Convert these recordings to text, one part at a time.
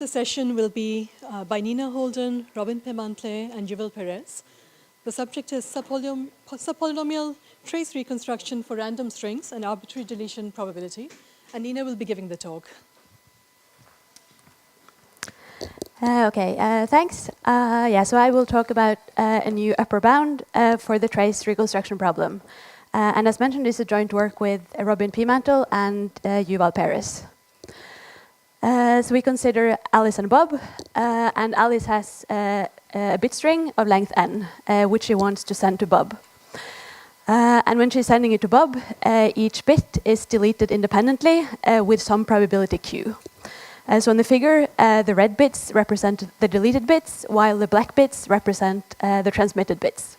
The session will be by Nina Holden, Robin Pemantle, and Yuval Perez. The subject is subpolynomial trace reconstruction for random strings and arbitrary deletion probability. And Nina will be giving the talk. Thanks. So I will talk about a new upper bound for the trace reconstruction problem. And as mentioned, this is a joint work with Robin Pemantle and Yuval Perez. So we consider Alice and Bob, and Alice has a bit string of length n, which she wants to send to Bob. And when she's sending it to Bob, each bit is deleted independently with some probability q. So in the figure, the red bits represent the deleted bits, while the black bits represent the transmitted bits.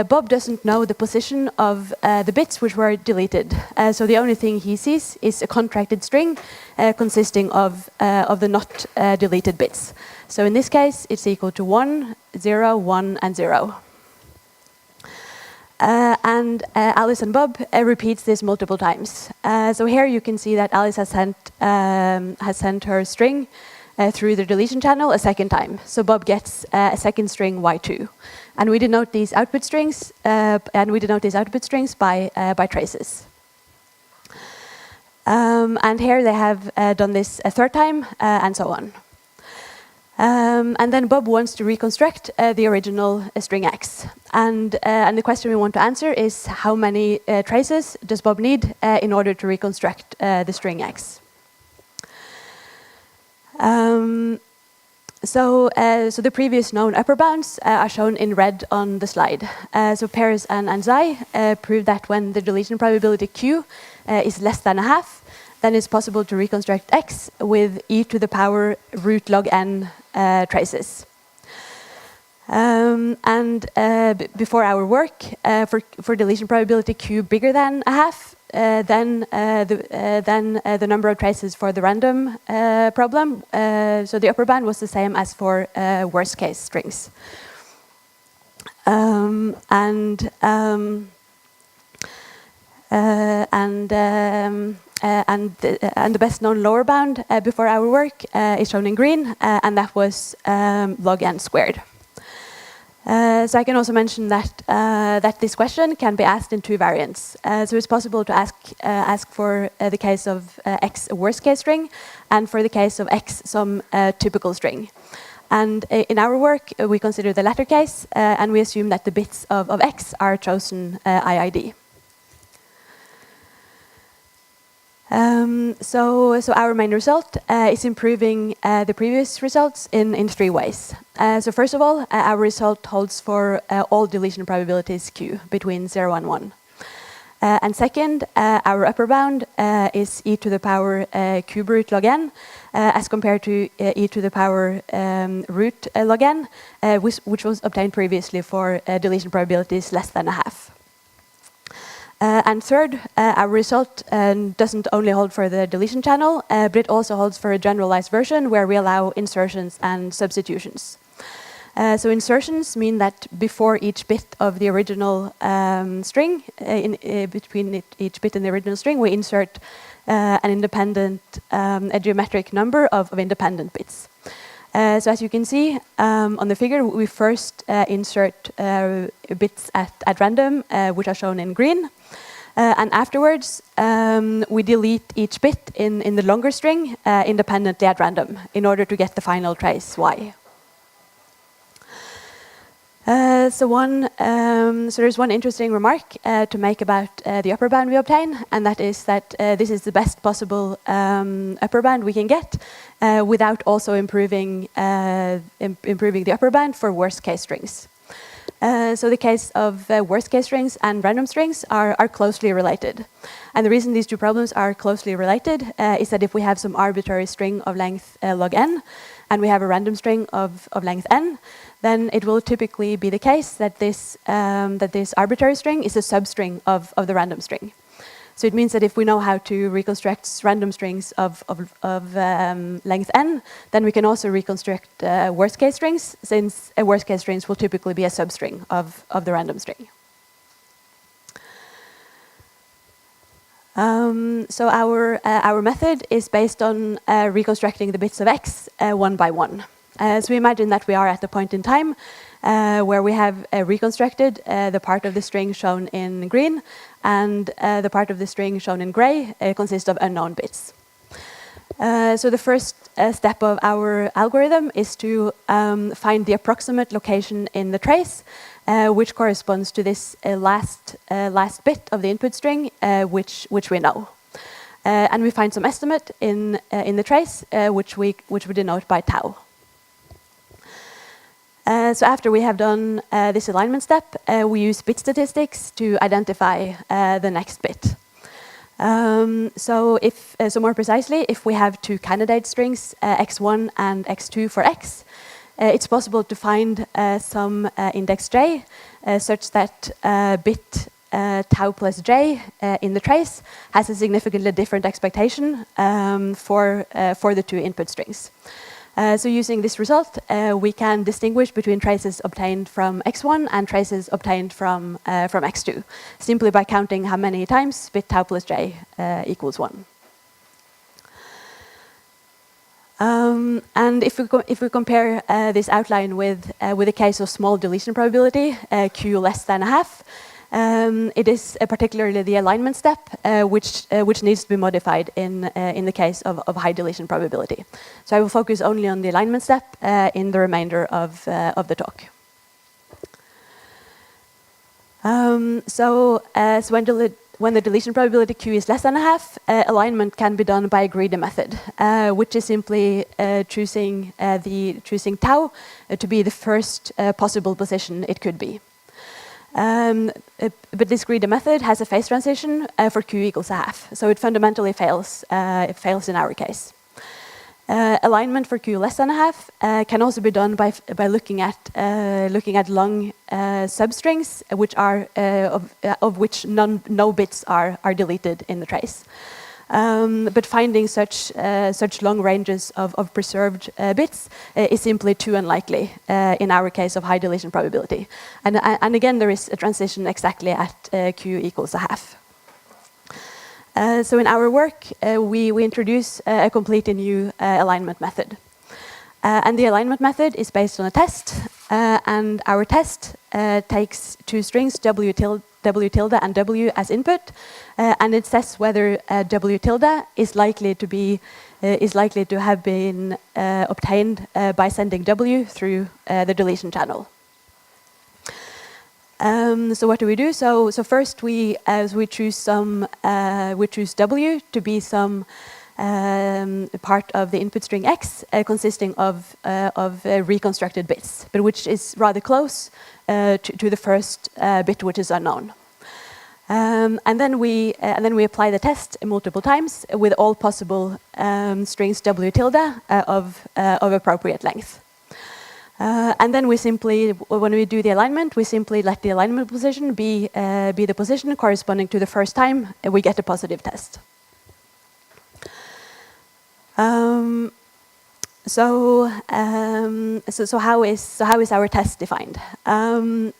Bob doesn't know the position of the bits which were deleted, so the only thing he sees is a contracted string consisting of the not deleted bits. So in this case, it's equal to 1, 0, 1, and 0. Alice and Bob repeats this multiple times. So here you can see that Alice has sent her string through the deletion channel a second time. So Bob gets a second string y2. And we denote these output strings by traces. And here they have done this a third time, and so on. And then Bob wants to reconstruct the original string x. And the question we want to answer is how many traces does Bob need in order to reconstruct the string x? So the previous known upper bounds are shown in red on the slide. So Perez and Zai proved that when the deletion probability q is less than a half, then it's possible to reconstruct x with e to the power root log n traces. Before our work, for deletion probability q bigger than a half, then the number of traces for the random problem. So the upper bound was the same as for worst case strings. The best known lower bound before our work is shown in green, and that was log n squared. So I can also mention that this question can be asked in two variants. So it's possible to ask for the case of x a worst case string, and for the case of x some typical string. And in our work, we consider the latter case, and we assume that the bits of x are chosen IID. So our main result is improving the previous results in three ways. So first of all, our result holds for all deletion probabilities q between 0 and 1. And second, our upper bound is e to the power cube root log n as compared to e to the power root log n, which was obtained previously for deletion probabilities less than a half. And third, our result doesn't only hold for the deletion channel, but it also holds for a generalized version where we allow insertions and substitutions. So insertions mean that before each bit of the original string, between each bit in the original string, we insert a geometric number of independent bits. So as you can see on the figure, we first insert bits at random, which are shown in green. And afterwards, we delete each bit in the longer string independently at random in order to get the final trace y. So there's one interesting remark to make about the upper bound we obtain, and that is that this is the best possible upper bound we can get without also improving the upper bound for worst case strings. So the case of worst case strings and random strings are closely related. And the reason these two problems are closely related is that if we have some arbitrary string of length log n, and we have a random string of length n, then it will typically be the case that this arbitrary string is a substring of the random string. So it means that if we know how to reconstruct random strings of length n, then we can also reconstruct worst case strings, since worst case strings will typically be a substring of the random string. So our method is based on reconstructing the bits of x one by one. So we imagine that we are at the point in time where we have reconstructed the part of the string shown in green, and the part of the string shown in gray consists of unknown bits. So the first step of our algorithm is to find the approximate location in the trace, which corresponds to this last bit of the input string, which we know. And we find some estimate in the trace, which we denote by tau. So after we have done this alignment step, we use bit statistics to identify the next bit. So more precisely, if we have two candidate strings, x1 and x2 for x, it's possible to find some index j such that bit tau plus j in the trace has a significantly different expectation for the two input strings. So using this result, we can distinguish between traces obtained from x1 and traces obtained from x2, simply by counting how many times bit tau plus j equals 1. And if we compare this outline with a case of small deletion probability, q less than a half, it is particularly the alignment step which needs to be modified in the case of high deletion probability. So I will focus only on the alignment step in the remainder of the talk. So when the deletion probability q is less than a half, alignment can be done by a greedy method, which is simply choosing tau to be the first possible position it could be. But this greedy method has a phase transition for q equals a half, so it fundamentally fails. It fails in our case. Alignment for q less than a half can also be done by looking at long substrings, which are of which no bits are deleted in the trace. But finding such long ranges of preserved bits is simply too unlikely in our case of high deletion probability. And again, there is a transition exactly at q equals a half. So in our work, we introduce a completely new alignment method. And the alignment method is based on a test, and our test takes two strings, w tilde and w as input, and it says whether w tilde is likely to have been obtained by sending w through the deletion channel. So what do we do? So first we choose w to be some part of the input string x consisting of reconstructed bits, but which is rather close to the first bit, which is unknown. And then we apply the test multiple times with all possible strings w tilde of appropriate length. And then we simply, when we do the alignment, we simply let the alignment position be the position corresponding to the first time we get a positive test. So how is our test defined?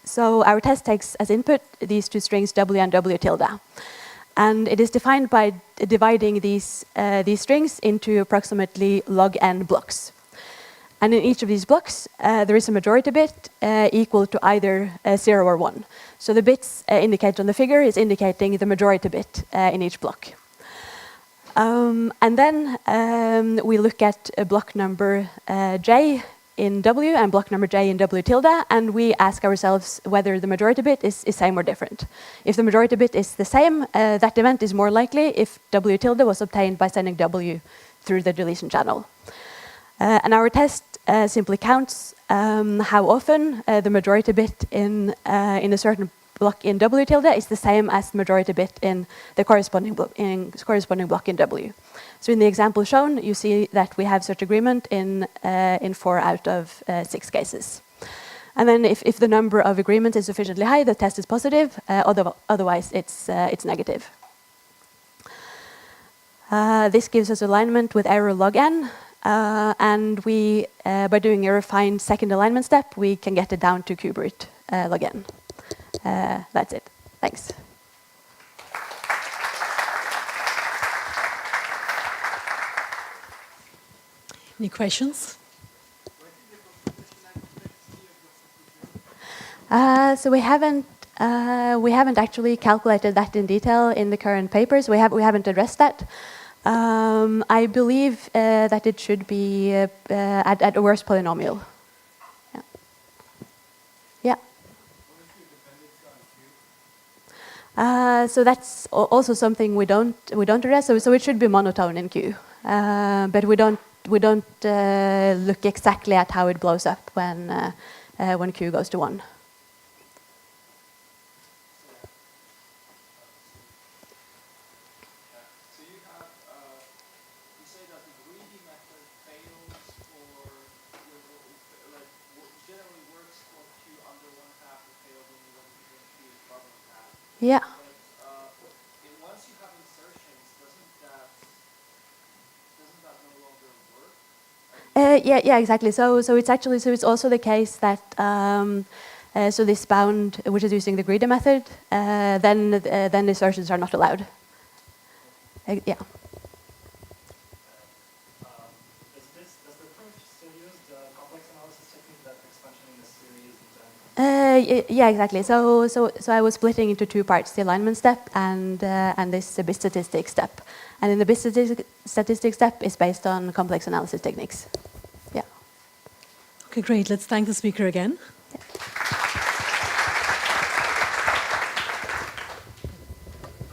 So our test takes as input these two strings w and w tilde, and it is defined by dividing these strings into approximately log n blocks. And in each of these blocks, there is a majority bit equal to either 0 or 1. So the bits indicated on the figure is indicating the majority bit in each block. And then we look at block number j in w and block number j in w tilde, and we ask ourselves whether the majority bit is same or different. If the majority bit is the same, that event is more likely if w tilde was obtained by sending w through the deletion channel. And our test simply counts how often the majority bit in a certain block in w tilde is the same as the majority bit in the corresponding block in w. So in the example shown, you see that we have such agreement in 4 out of 6 cases. And then if the number of agreements is sufficiently high, the test is positive. Otherwise, it's negative. This gives us alignment with error log n. And we, by doing a refined second alignment step, we can get it down to cube root log n. That's it. Thanks. Any questions? So we haven't actually calculated that in detail in the current papers. We haven't addressed that. I believe that it should be at a worst polynomial. Yeah. Yeah. So that's also something we don't address. So it should be monotone in Q, but we don't look exactly at how it blows up when Q goes to 1. Yeah. Once you have insertions, doesn't that no longer work? Yeah, exactly. So it's also the case that so this bound, which is using the greedy method, then insertions are not allowed. Yeah. Does the approach still use the complex analysis technique, that expansion in a series and then? Yeah, exactly. So I was splitting into 2 parts: the alignment step and this bit statistic step. And in the bit statistic step is based on complex analysis techniques. Yeah. Okay, great. Let's thank the speaker again.